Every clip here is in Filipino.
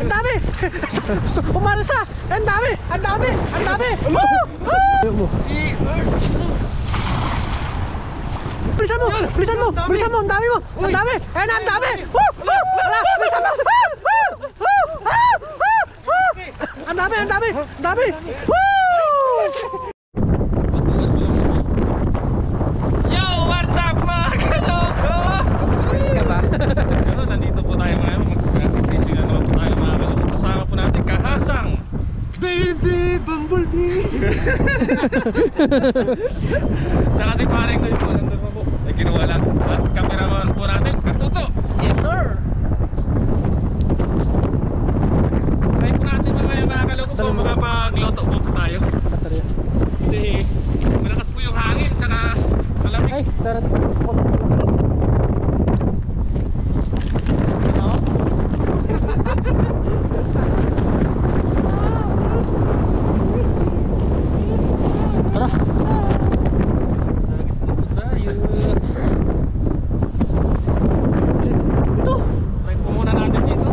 Ang dami! Umalsa! Ang dami! Ang dami! Ang dami! Bilisan mo! Bilisan mo! Bilisan mo! Ang dami mo! Ang dami! Ayan na! Ang dami! Bilisan mo! Ang dami! Ang dami! Ang dami! Yo! What's up mga kaloko? Pero nandito po tayo ngayon. Mag-fishing ano tayo mga kaloko. Kasama po natin Kahasang Baby Bumblebee! Tsaka si pareng ko yung nandun po. Ay kinuha lang. At cameraman po natin Katuto. Yes sir! Try po natin mga kaloko kung makapagloto po tayo. Kasi malakas po yung hangin. Tsaka malamig. Ay, tara. Tara. Sagis na po tayo. Ito. Try po muna natin dito.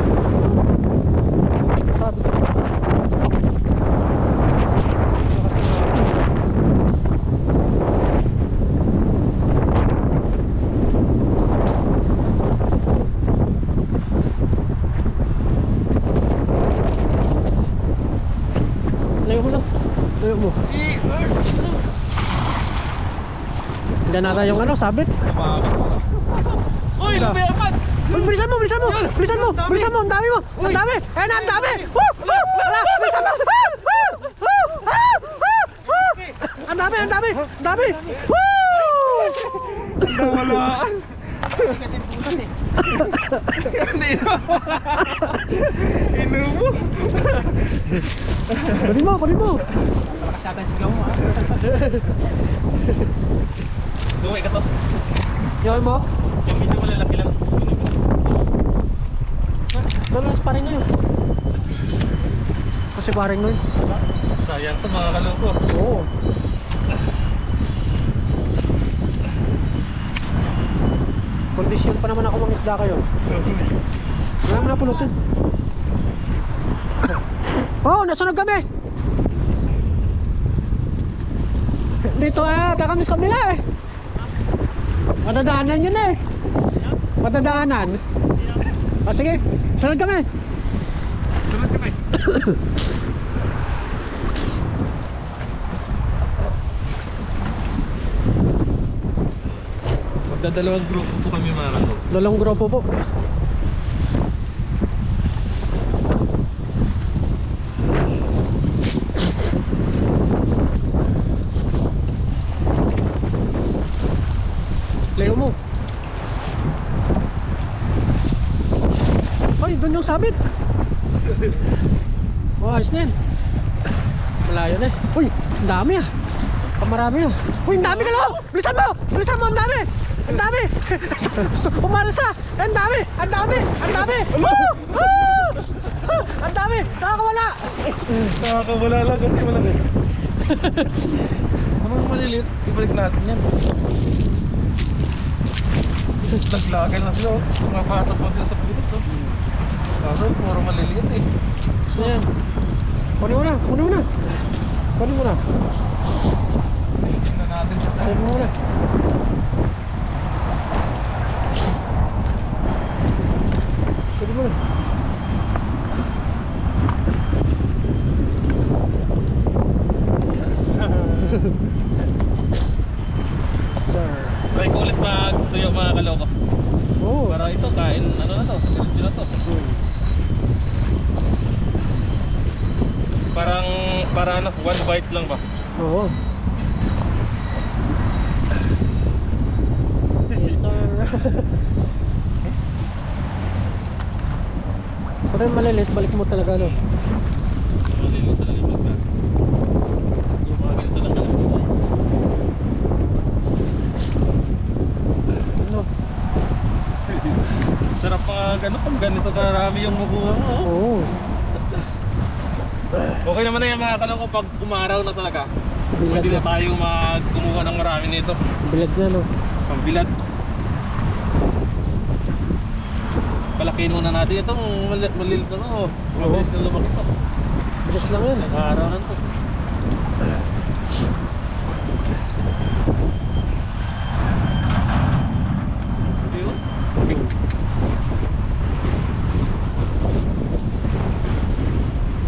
Sabi. Layo mo lang. Layo mo. Hindi na yung ano, sabit. Uy! Lumayaman! Bilisan mo, bilisan mo, bilisan mo, bilisan mo, ang dami mo, ang dami, ayan na, ang dami. Wala, bilisan mo. Ang dami, ang dami, ang dami. Nawalaan! Kasi putas eh. Hindi na! Inubo! Kunin mo, kunin mo. Malakas yata yung sigaw mo ha. Duway ka to. Yun mo. Yung medyo malalaki lang. Tulos pa rin yun. Kasi paring nun. Sayang to mga kaloko. Oo. Kondisyon pa naman ako mangisda kayo. Wala mo na pulutin. Oh, nasunog kami. Dito kakamis kabila eh. Matadaanan yun eh. Matadaanan. O sige, sunod kami. Sunod kami. Magdadalawang grupo po kami mga kaloko. Dalawang grupo po. Leo mo. Ay, doon yung sabit. Oh, ayos na yan. Malayo na eh. Uy, ang dami ah. Pamarami ah. Uy, ang dami ka lang. Bilisan mo. Bilisan mo, ang dami. Ang dami. Umalsa. Ang dami. Ang dami. Ang dami. Ang dami. Nakakawala. Nakakawala lang kasi malaki. Anong maliliit? Ibalik natin yan. Naglagal na sila. Mapasok po sila sa putos. Kaso puro maliliit eh. So yan. Kunin mo na. Kunin mo na. Kunin mo na. Tingnan natin sa Save mo na. Save mo na. Sir. try ko ulit magtuyo mga kaloko. Oo. Para ito kain ano na to. Diretso na to. Para ano, one bite lang ba? Oo. Yes sir. Pag yung malilit, balik mo talaga no. Maliliit talaga ka. Yung mga ganito lang kaloko. Ano? Sarap pag ano, pag ganito karami yung makuha mo. Oo. Okay naman na yan mga kaloko pag umaraw na talaga. Bilad Pwede na na. tayo kumuha ng marami nito. Bilad na no. Pambilad. Palakihin muna natin itong malilit na to. Mabilis na lumaki to. Bilis lang yun. Nag-aarawan to.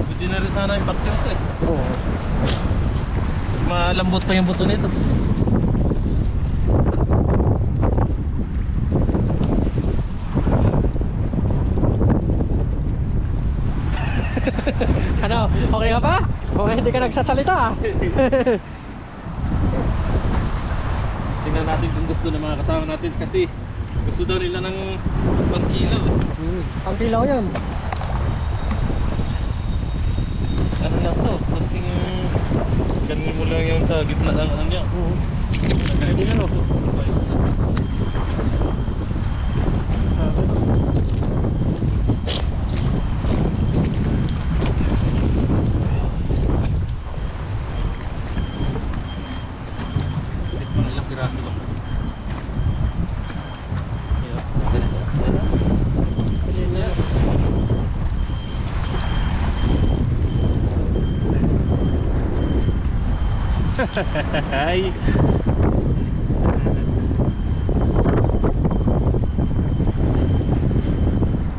Pwede na rin sana yung vaccine to eh. Oo. Malambot pa yung buto nito. Ano? Okay ka pa? Okay, hindi ka nagsasalita ah. Tingnan natin kung gusto ng mga kasama natin kasi gusto daw nila ng pangkilaw eh. Ang kilaw yan. Ano lang to? Konting ganin mo lang yung sa gitna ng ano niya. Hindi na no. Ayos na. Mga ilang piraso lang. Yeah, ganito. Hindi na. Ay.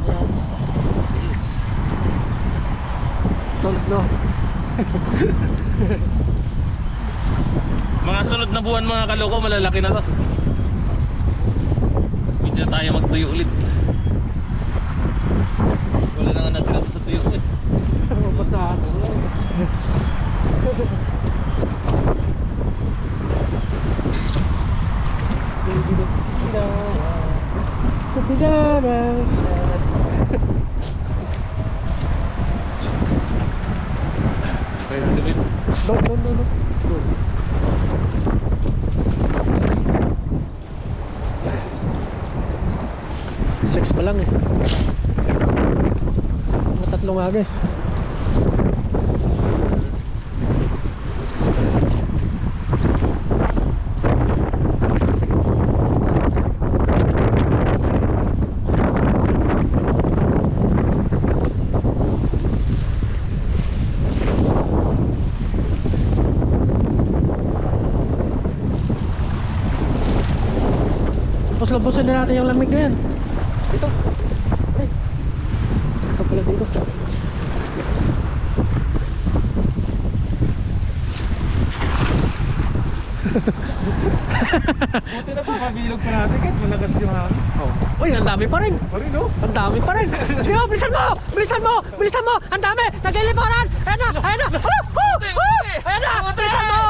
Yes. Yes. Solid no. Mga sunod na buwan mga kaloko, malalaki na to. Hindi na tayo magtuyo ulit. Wala na nga natira sa tuyo eh. Ubus na. Sa Pidara. Kaya natin. No. Six pa lang eh. Mga tatlong agos. Tapos labusin na natin yung lamig na yan. Dito. Ay. Ito pala dito. Buti na papabilog pa natin kahit malakas yung hangin. Uy, ang dami pa rin. Pari no? Ang dami pa rin. Sige, bilisan mo! Bilisan mo! Bilisan mo! Ang dami! Nagliliparan! Ayan na! Ayan na! Ayan na! Bilisan mo!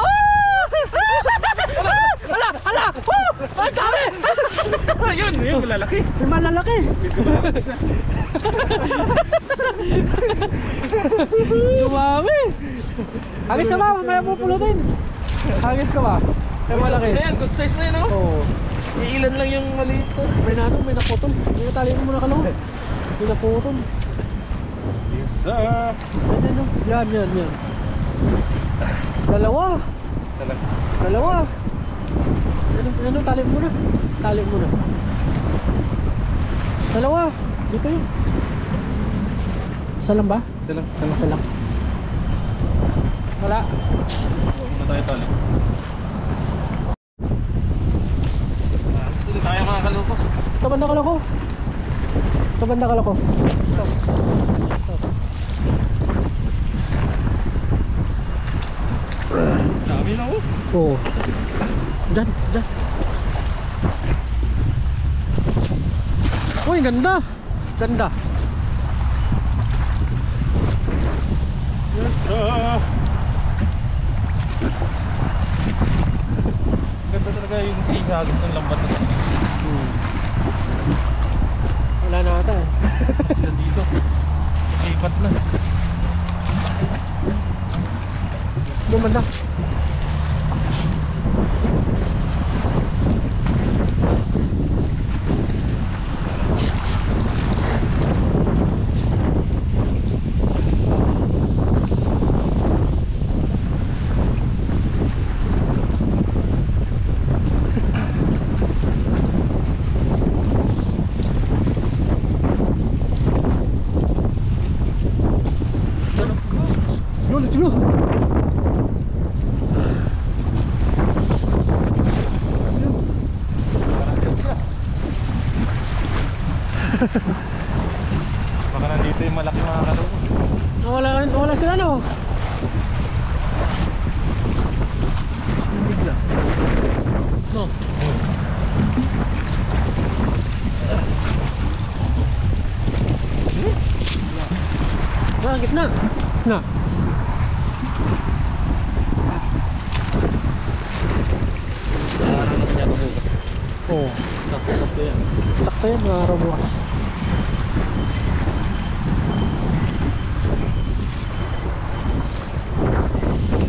Hala! Hala! Ang dami! Ayun, yun, malalaki. May malalaki! Dumami! Hagis ka ba? Mamaya pupulutin. Hagis ka ba? May malaki. Ayan, good size na yun ako. Oo. Iilan lang yung maliit to. May may naputol. May natali mo muna kalong. May naputol. Yes sir. Yan. Dalawa. Salang. Dalawa. Tali mo muna. Tali mo muna. Dalawa. Dito yun. Isa lang ba? Salang. Isa lang. Wala. Huwag na tayo tali. Gusto na tayo mga kaloko. Tabanda ka lako. Tabanda ka lako. Dami na oh. Oo. Diyan. Uy, ganda. Ganda. Yes sir. Ganda talaga yung ihagis ng lambat na ito. Wala na ata eh. Sila dito. Ipat na. Gumanda. Baka nandito yung malaki mga kaloko. Wala sila no. Bigla. No. Wala, gitna. Na. Parang naman yata bukas. Oo. Sakto yan. Sakto yan mga araw bukas.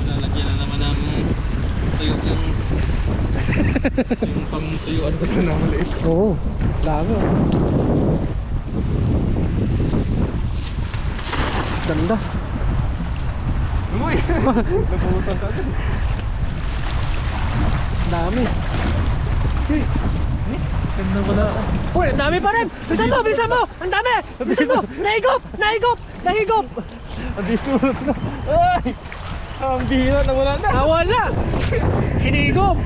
Lalagyan na naman ng tuyo yung yung pang-tuyuan ko na maliit. Oo. Dami oh. Ganda. Uy! Nabutan ka agad. Dami. Uy. Ganda pala. Uy, ang dami pa rin. Bilisan mo. Ang dami. Bilisan mo. Nahigop. Andito na. Ay! Ang bihira na wala na. Nawala. Hinigop.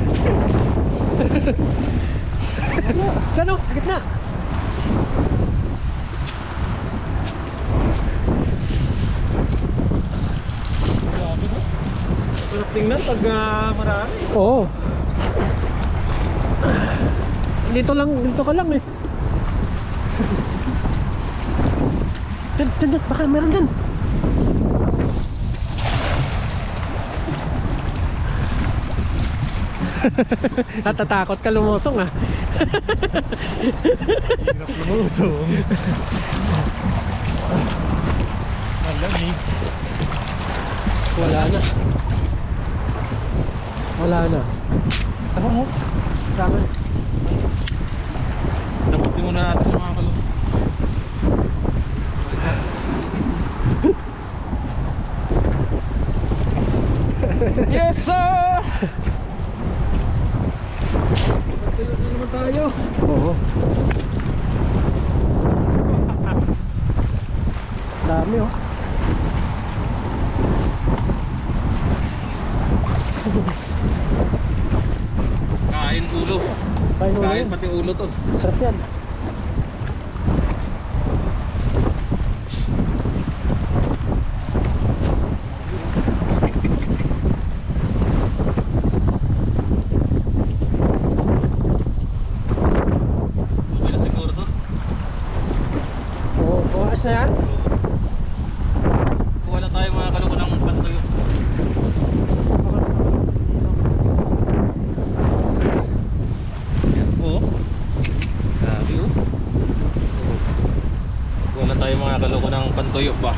Saan o? Sa gitna. Grabe no? Sarap tingnan pag marami. Oo. Dito ka lang eh. Dyan, baka meron dyan. Natatakot ka lumusong ah. Hirap lumusong. Malamig. Wala na. Ako mo? Tama. Daputin muna natin yung mga kalong. Yes sir! Magtilo naman tayo. Oo. Dami oh. Kain ulo. Kain pati ulo to. Sarap yan. Okay na siguro to. Oo, bukas na yan. Kuha lang tayo mga kaloko ng pantuyo. Oo. Grabe oh. Wala tayo mga kaloko ng pantuyo pa.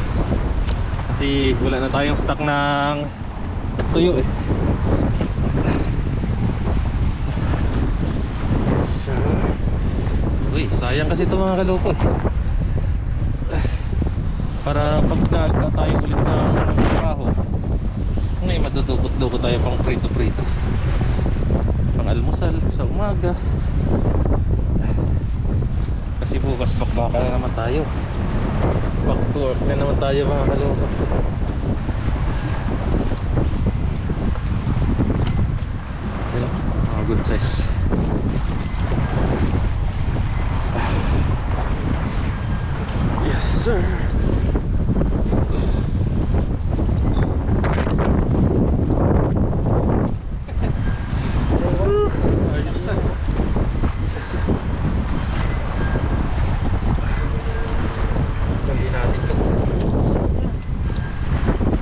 Kasi wala na tayong stock ng tuyo eh. Uy, sayang kasi ito mga kaloko eh. Para pag nagka tayo ulit ng trabaho, ngayon madudukot-dukot tayo pang prito-prito, pang almusal sa umaga. Kasi bukas bakbaka na naman tayo, back to work na naman tayo mga kaloko. Yan, mga good size. Yes sir. Ayos na. Gandi natin ito.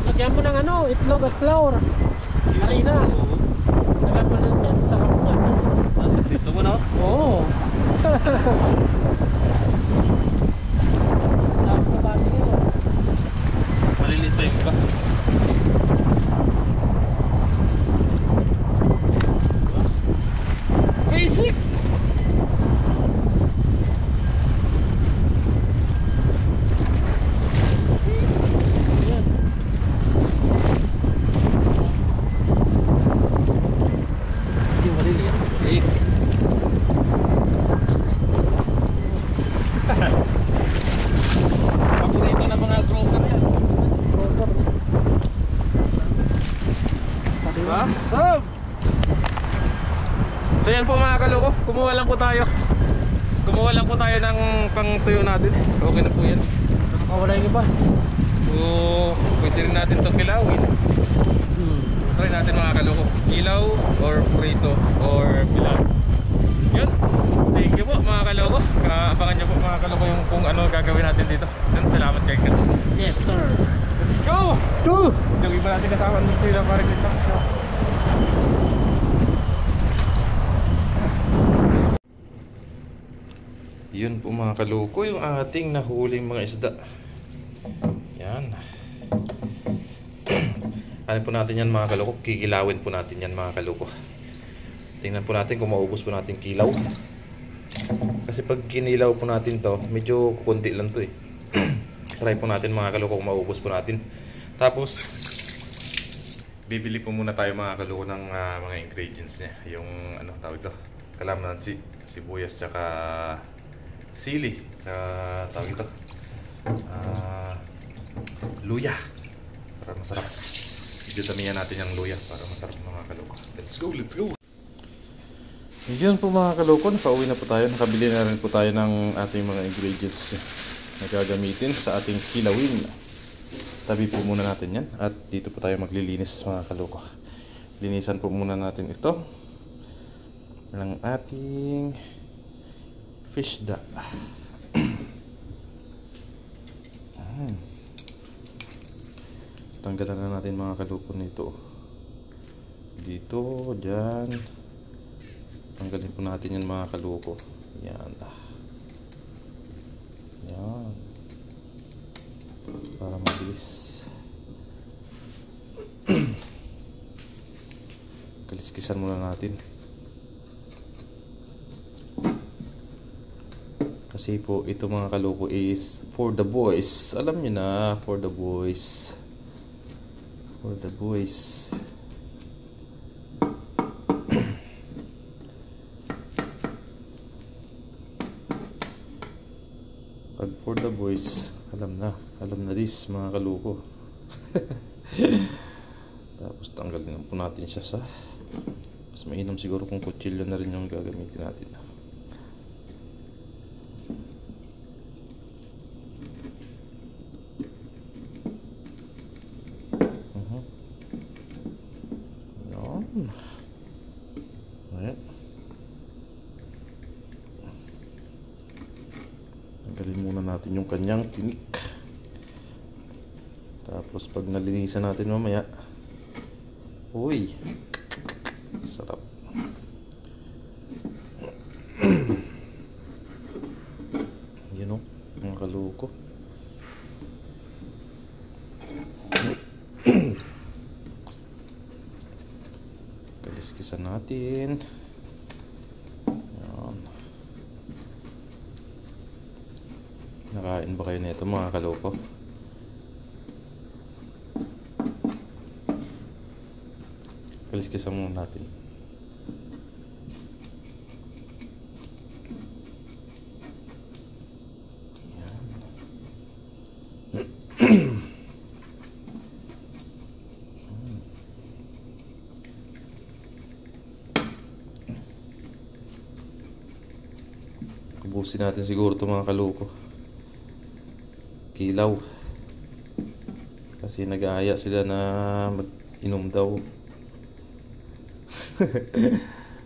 Lagyan mo ng ano, itlog at flour. Harina. Lagyan mo ng yan, sarap yan. Nasa dito mo na. Oo. Dami ka base nito. Malilit pa yung iba. Basic. Yan. Hindi malilit. Eh. Paborito ng mga grower yan. Proper. Sabi mo. Diba? Sarap! So yan po mga kaloko, kumuha lang po tayo. Kumuha lang po tayo ng pang-tuyo natin. Okay na po yan. Nakawala yung iba. So, pwede rin natin itong kilawin. Try natin mga kaloko. Kilaw or prito or pilat. Yun. Thank you po mga kaloko. Abangan nyo po mga kaloko yung kung ano gagawin natin dito. Yun, salamat kay Kat. Yes, sir. Let's go! Let's go! Yung iba natin kasama ng sila para dito. Yun po mga kaloko yung ating nahuling mga isda. Yan. Ano po natin yan mga kaloko? Kikilawin po natin yan mga kaloko. Tingnan po natin kung maubos po natin kilaw. Kasi pag kinilaw po natin to, medyo kukunti lang to eh. Try po natin mga kaloko kung maubos po natin. Tapos bibili po muna tayo mga kaloko ng mga ingredients niya. Yung ano tawag ito, kalamansi, sibuyas, tsaka sili, tsaka tawag ito luya, para masarap. Medyo damihan natin yung luya para masarap mga kaloko. Let's go, let's go! Yun po mga kaloko, nakauwi na po tayo. Nakabili na rin po tayo ng ating mga ingredients na gagamitin sa ating kilawin. Tabi po muna natin yan. At dito po tayo maglilinis mga kaloko. Linisan po muna natin ito ng ating fish da. Tanggalan na natin mga kaloko nito. Dito, dyan. Tanggalin po natin yan mga kaloko. Yan. Yan. Para mabilis. Kaliskisan muna natin. Kasi po ito mga kaloko is for the boys. Alam niyo na, for the boys. For the boys. Pag for the boys, alam na this mga kaloko. Tapos tanggalin po natin siya sa mas mainam siguro kung kutsilyo na rin yung gagamitin natin. Ayan. Tanggalin muna natin yung kanyang tinik. Tapos pag nalinisan natin mamaya, uy, sarap. Yun o, mga kaloko. Kaliskisan natin. Yan. Nakain ba kayo nito mga kaloko? Kaliskisan muna natin. Ubusin natin siguro ito mga kaloko. Kilaw. Kasi nag-aaya sila na mag-inom daw.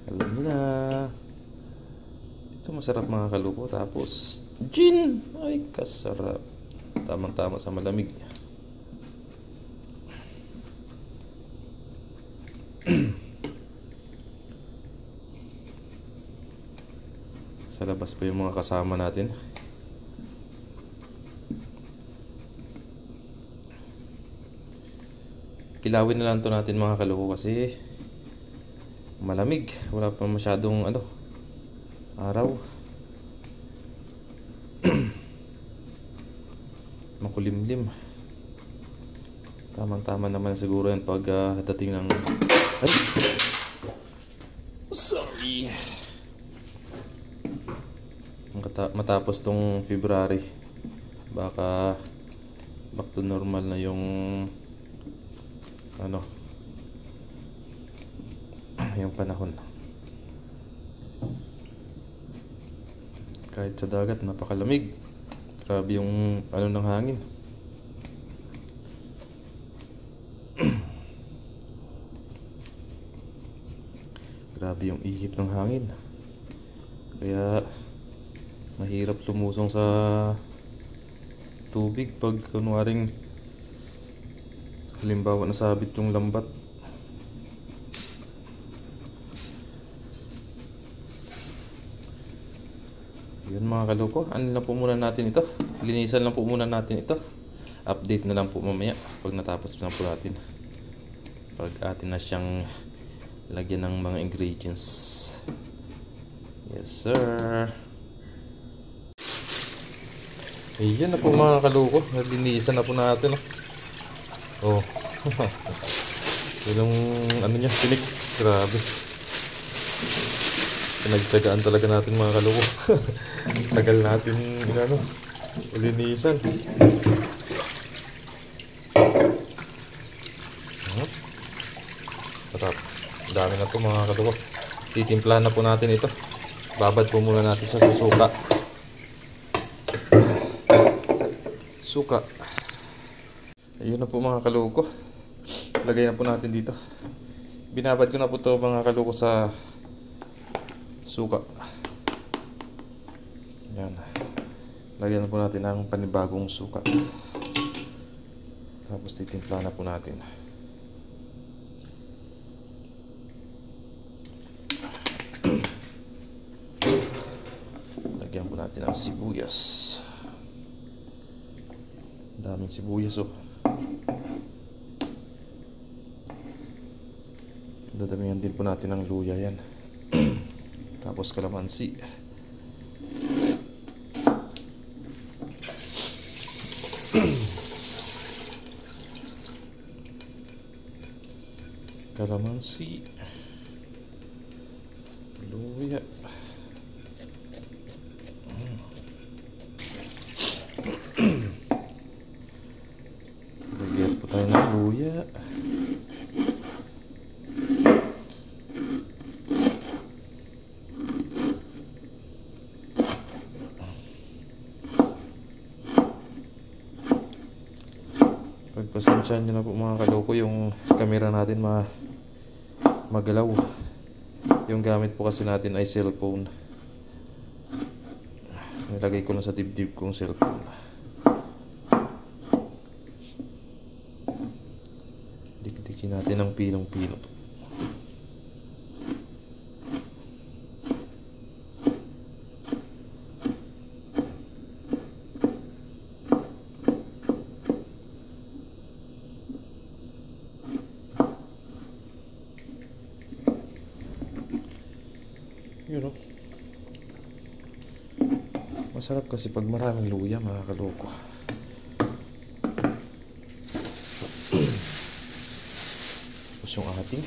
Alam mo na. Ito masarap mga kaloko. Tapos gin. Ay kasarap. Tamang tama sa malamig. Sa labas pa yung mga kasama natin. Kilawin na lang to natin mga kaloko kasi malamig. Wala pa masyadong araw. Makulimlim. Tamang-tama naman siguro yan pag dating ng... Ay! Sorry. Matapos tong February, baka back to normal na yung yung panahon. Kahit sa dagat, napakalamig. Grabe yung ano ng hangin. Grabe yung ihip ng hangin. Kaya mahirap lumusong sa tubig pag kunwaring halimbawa nasabit yung lambat. Yun mga kaloko, ano lang po muna natin ito, linisan lang po muna natin ito. Update na lang po mamaya pag natapos na po natin, pag atin na siyang lagyan ng mga ingredients. Yes sir. Ayan na po mga kaloko, nalinisan na po natin. Oh. Yung ano niya, tinik. Grabe. Pinagtsagaan talaga natin mga kaloko. Tagal natin ano, linisan. Sarap. Dami na po mga kaloko. Titimplahan na po natin ito. Babad po muna natin siya sa suka. Suka. Ayun na po mga kaloko. Lagay na po natin dito. Binabad ko na po ito mga kaloko sa suka. Yan. Lagyan na po natin ang panibagong suka. Tapos titimpla na po natin. Lagyan po natin ang sibuyas. Daming sibuyas oh. Dadamihan din po natin ang luya yan. Tapos kalamansi. Kalamansi. Luya. Lagyan po tayo ng luya. Pagpasensyahan nyo na po mga kaloko, yung camera natin magalaw. Yung gamit po kasi natin ay cellphone. Nilagay ko lang sa dibdib kong cellphone. Dikdikin natin ang pinong-pino. Yun o. Masarap kasi pag maraming luya mga kaloko. Tapos yung ating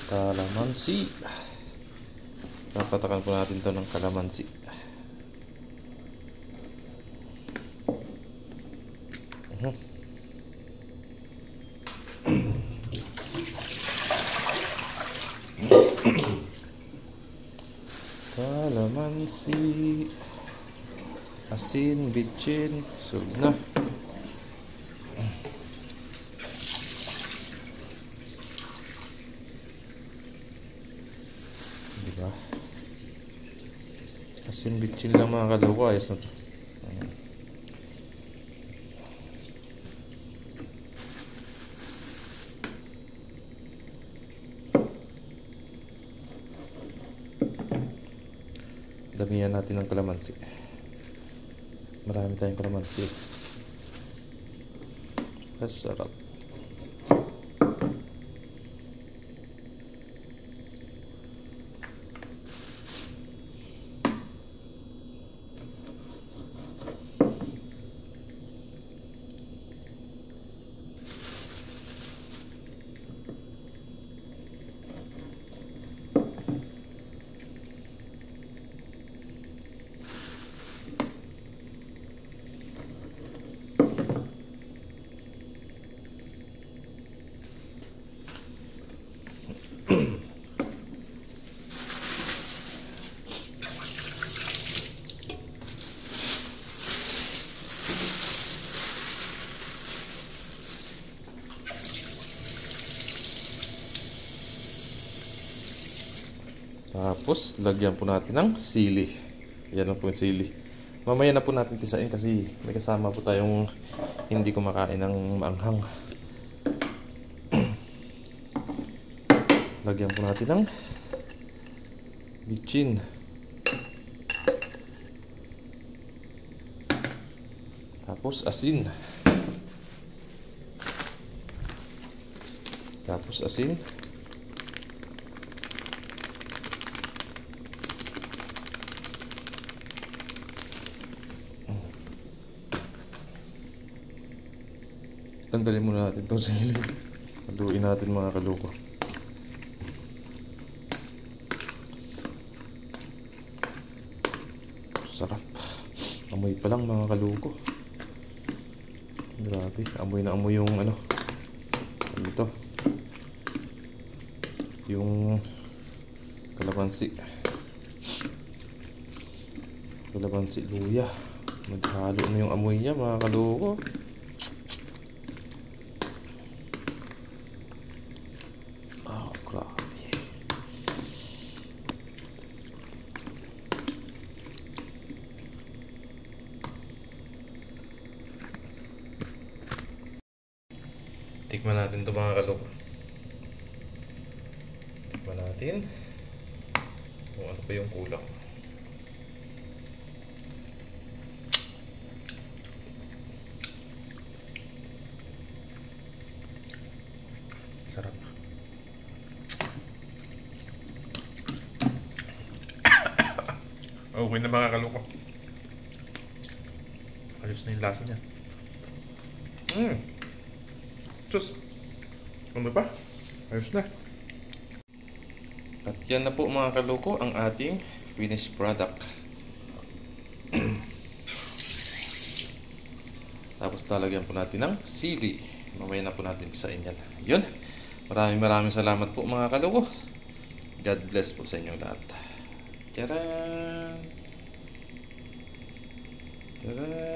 kalamansi. Papatakan po natin to ng kalamansi. Kalamansi, asin, bitchin, sulod na. Diba? Asin, bitchin lang mga kaloko, ayos na to. Damihan natin ng kalamansi. Marami tayong kalamansi. Masarap. Tapos, lagyan po natin ng sili. Yan lang po yung sili. Mamaya na po natin pisain kasi may kasama po tayong hindi kumakain ng maanghang. Lagyan po natin ng bitchin. Tapos asin. Tapos asin. Tanggalin muna natin itong sili. Haluin natin mga kaloko. Sarap. Amoy pa lang mga kaloko. Grabe, amoy na amoy yung ano dito. Yung kalamansi. Kalamansi luya. Naghalo na yung amoy niya mga kaloko. Oh, grabe. Tikman natin ito mga kaloko. Tikman natin kung ano pa yung kulang. Sarap. Okay na mga kaloko. Ayos na yung lasa niya. Diyos. Ano pa? Ayos na. At yan na po mga kaloko ang ating finished product. Tapos lalagyan po natin ng sili. Mamaya na po natin pisain yan. Yun. Maraming salamat po mga kaloko. God bless po sa inyong lahat. Tcharan! Tcharan!